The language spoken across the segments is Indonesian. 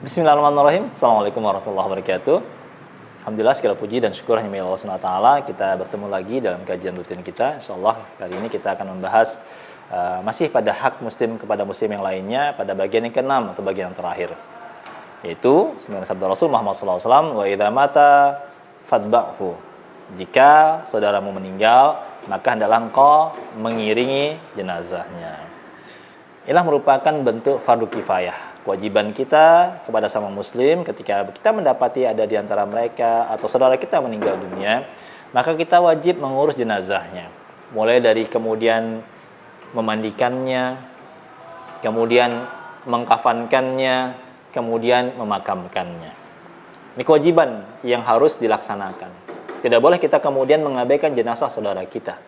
Bismillahirrahmanirrahim. Assalamualaikum warahmatullahi wabarakatuh. Alhamdulillah, segala puji dan syukur hanya milik Allah Subhanahu wa taala. Kita bertemu lagi dalam kajian rutin kita. Insyaallah kali ini kita akan membahas masih pada hak muslim kepada muslim yang lainnya pada bagian yang ke-6 atau bagian yang terakhir. Yaitu sebagaimana sabda Rasul Muhammad SAW, wa idza mata fadba'hu. Jika saudaramu meninggal, maka hendaklah engkau mengiringi jenazahnya. Inilah merupakan bentuk fardu kifayah. Kewajiban kita kepada sama muslim ketika kita mendapati ada di antara mereka atau saudara kita meninggal dunia, maka kita wajib mengurus jenazahnya. Mulai dari kemudian memandikannya, kemudian mengkafankannya, kemudian memakamkannya. Ini kewajiban yang harus dilaksanakan. Tidak boleh kita kemudian mengabaikan jenazah saudara kita.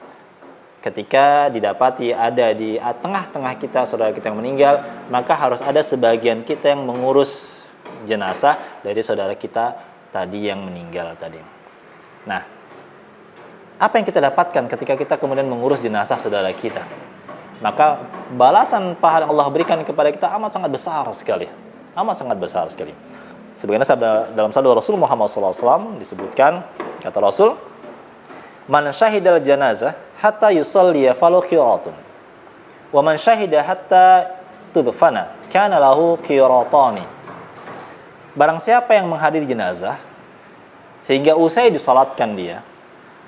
Ketika didapati ada di tengah-tengah kita saudara kita yang meninggal, maka harus ada sebagian kita yang mengurus jenazah dari saudara kita tadi yang meninggal tadi. Nah, apa yang kita dapatkan ketika kita kemudian mengurus jenazah saudara kita? Maka balasan pahala yang Allah berikan kepada kita amat sangat besar sekali. Amat sangat besar sekali. Sebagaimana dalam sabda Rasul Muhammad SAW disebutkan, kata Rasul, man syahidal janazah hatta yusalliya falahu qiratun wa man syahida hatta tudfana kana lahu qiratani. Barang siapa yang menghadiri jenazah sehingga usai disalatkan dia,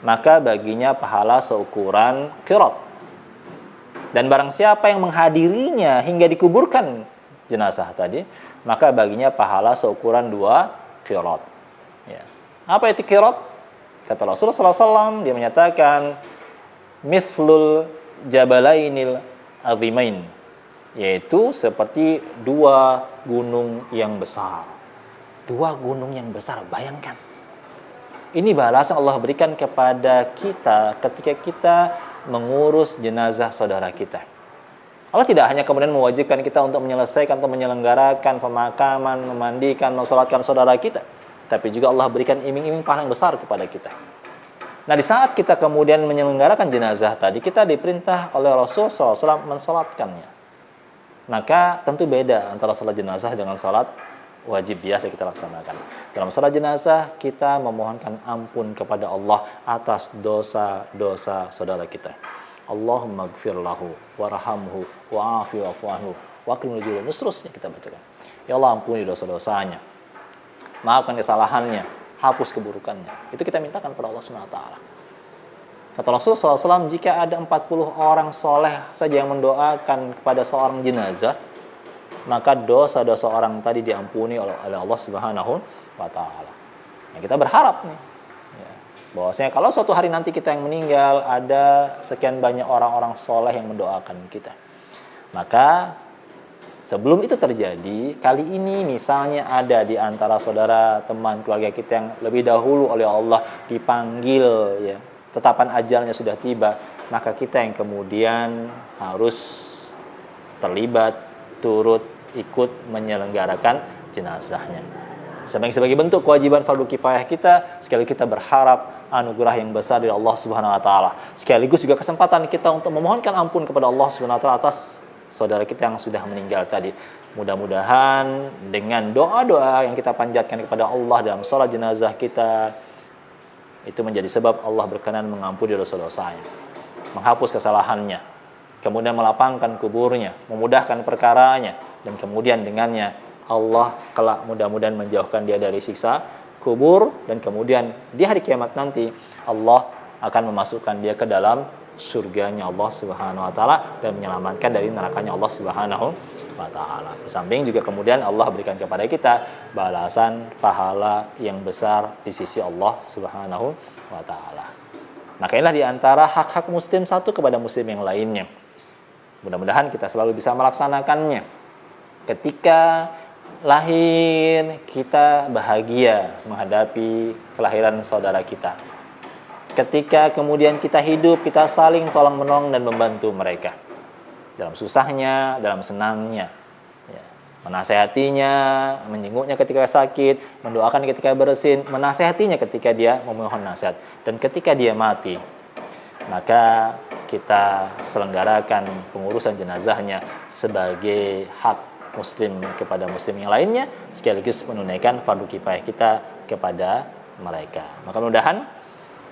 maka baginya pahala seukuran qirat. Dan barang siapa yang menghadirinya hingga dikuburkan jenazah tadi, maka baginya pahala seukuran 2 qirat. Ya. Apa itu qirat? Kata Rasulullah SAW, dia menyatakan mithlul jabalainil azimain, yaitu seperti 2 gunung yang besar. 2 gunung yang besar, bayangkan. Ini balasan Allah berikan kepada kita ketika kita mengurus jenazah saudara kita. Allah tidak hanya kemudian mewajibkan kita untuk menyelesaikan atau menyelenggarakan pemakaman, memandikan, mensolatkan saudara kita, tapi juga Allah berikan iming-iming pahala yang besar kepada kita. Nah, di saat kita kemudian menyelenggarakan jenazah tadi, kita diperintah oleh Rasul SAW mensolatkannya. Maka tentu beda antara salat jenazah dengan salat wajib biasa kita laksanakan. Dalam salat jenazah, kita memohonkan ampun kepada Allah atas dosa-dosa saudara kita. Allahumma gfir lahu, warhamhu, wa'afi wa'fu anhu, wa qina adzabannar. Seterusnya kita bacakan. Ya Allah, ampuni dosa-dosanya, maafkan kesalahannya, hapus keburukannya. Itu kita mintakan kepada Allah SWT. Kata Rasulullah SAW, jika ada 40 orang soleh saja yang mendoakan kepada seorang jenazah, maka dosa-dosa orang tadi diampuni oleh Allah Subhanahu wa Ta'ala. Nah, kita berharap nih, ya, bahwasanya kalau suatu hari nanti kita yang meninggal, ada sekian banyak orang-orang soleh yang mendoakan kita, maka sebelum itu terjadi, kali ini misalnya ada di antara saudara, teman, keluarga kita yang lebih dahulu oleh Allah dipanggil, ya, tetapan ajalnya sudah tiba, maka kita yang kemudian harus terlibat, turut, ikut menyelenggarakan jenazahnya. Sebagai bentuk kewajiban fardu kifayah kita, sekali kita berharap anugerah yang besar dari Allah Subhanahu wa Ta'ala. Sekaligus juga kesempatan kita untuk memohonkan ampun kepada Allah Subhanahu wa Ta'ala atas saudara kita yang sudah meninggal tadi. Mudah-mudahan dengan doa-doa yang kita panjatkan kepada Allah dalam sholat jenazah kita, itu menjadi sebab Allah berkenan mengampuni dosa-dosanya, menghapus kesalahannya, kemudian melapangkan kuburnya, memudahkan perkaranya, dan kemudian dengannya Allah kelak mudah-mudahan menjauhkan dia dari siksa kubur, dan kemudian di hari kiamat nanti Allah akan memasukkan dia ke dalam surganya Allah Subhanahu wa Ta'ala dan menyelamatkan dari nerakanya Allah Subhanahu wa Ta'ala. Di samping juga kemudian Allah berikan kepada kita balasan pahala yang besar di sisi Allah Subhanahu wa Ta'ala. Maka inilah di antara hak-hak muslim satu kepada muslim yang lainnya. Mudah-mudahan kita selalu bisa melaksanakannya. Ketika lahir, kita bahagia menghadapi kelahiran saudara kita. Ketika kemudian kita hidup, kita saling tolong-menolong dan membantu mereka dalam susahnya, dalam senangnya, ya. Menasehatinya, menjenguknya ketika sakit, mendoakan ketika bersin, menasehatinya ketika dia memohon nasihat. Dan ketika dia mati, maka kita selenggarakan pengurusan jenazahnya sebagai hak muslim kepada muslim yang lainnya, sekaligus menunaikan fardu kifayah kita kepada mereka. Maka mudah-mudahan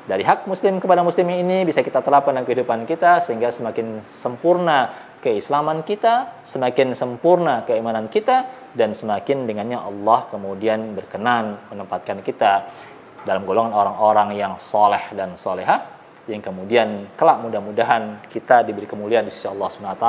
dari hak muslim kepada muslim ini bisa kita terapkan dalam kehidupan kita, sehingga semakin sempurna keislaman kita, semakin sempurna keimanan kita, dan semakin dengannya Allah kemudian berkenan menempatkan kita dalam golongan orang-orang yang soleh dan solehah, yang kemudian kelak mudah-mudahan kita diberi kemuliaan di sisi Allah SWT,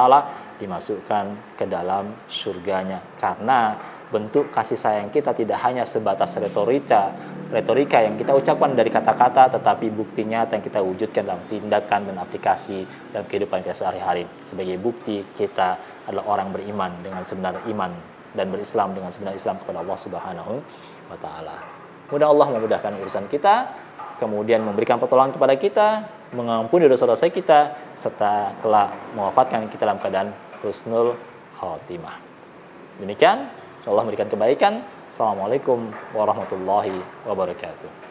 dimasukkan ke dalam surganya. Karena bentuk kasih sayang kita tidak hanya sebatas retorika yang kita ucapkan dari kata-kata, tetapi bukti nyata yang kita wujudkan dalam tindakan dan aplikasi dalam kehidupan kita sehari-hari. Sebagai bukti kita adalah orang beriman dengan sebenar iman dan berislam dengan sebenar Islam kepada Allah Subhanahu wa taala. Mudah Allah memudahkan urusan kita, kemudian memberikan pertolongan kepada kita, mengampuni dosa-dosa kita, serta kelak mewafatkan kita dalam keadaan husnul khatimah. Demikian, Allah memberikan kebaikan. Assalamualaikum warahmatullahi wabarakatuh.